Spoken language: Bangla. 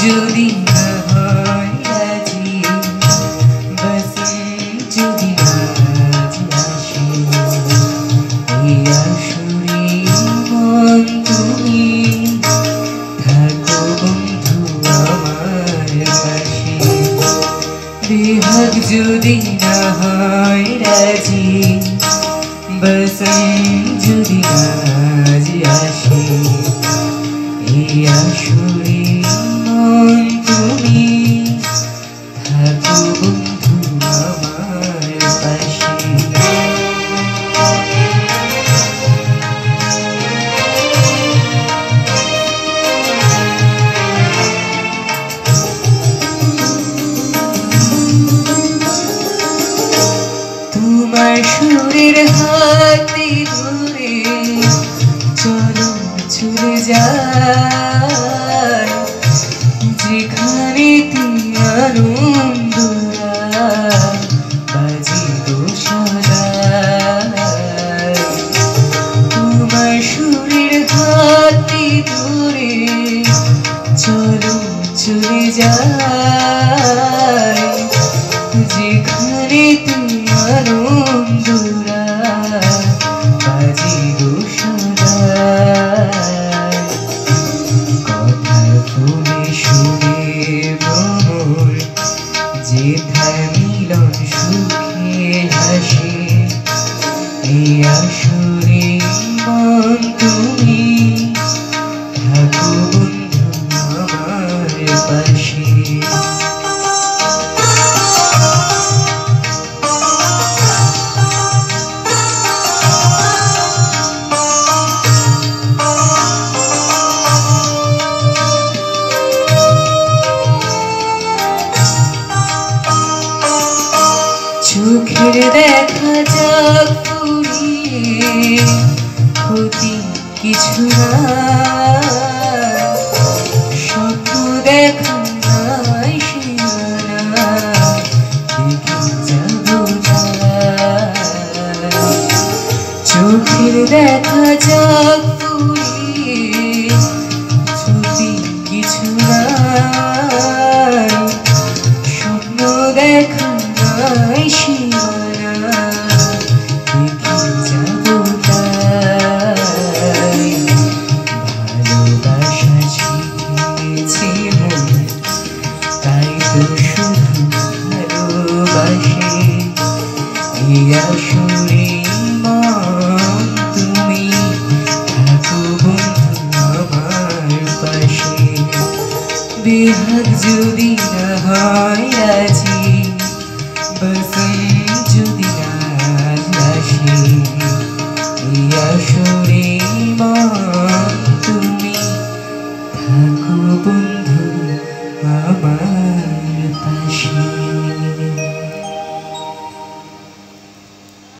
যদি না হয় রাজি, বসন্ত যদি আজ আসে, এই আসরে মন তুমি থাকো বন্ধু আমার পাশে। বেহাগ যদি না হয় রাজি, বসন্ত যদি আজ আসে, এই আসরে মন তুমি থাকো বন্ধু আমার পাশে। তোমার সুরের হাতে ধরে চলো চলে যায়, যেখানে আনন্দরা বাজে গো সদাই। তোমার সুরের হাতে ধরে চলো চলে যায়, যেখানে আনন্দরা বাজে গো সদাই। কথার ফুলে সুরে ভ্রমর, যেথায় মিলন সুখে হাসে, এই আসরে মন তুমি থাকো বন্ধু আমার পাশে। চোখের দেখা যাক ফুরিয়ে, ক্ষতি কিছু না, স্বপ্ন দেখা নাই সীমানা, দেখে যাবো তাই। চোখের দেখা যাক ফুরিয়ে, ক্ষতি কিছু না, স্বপ্ন দেখা নাই সীমানা, দেখে যাবো তাই। ভালোবাসা শিখেছি মন, তাই তো শুধু ভালোবাসে, এই আসরে মন তুমি থাকো বন্ধু আমার পাশে। বেহাগ যদি না হয় রাজি, বসন্ত যদি আজ আসে, এই আসরে মন তুমি থাকো বন্ধু।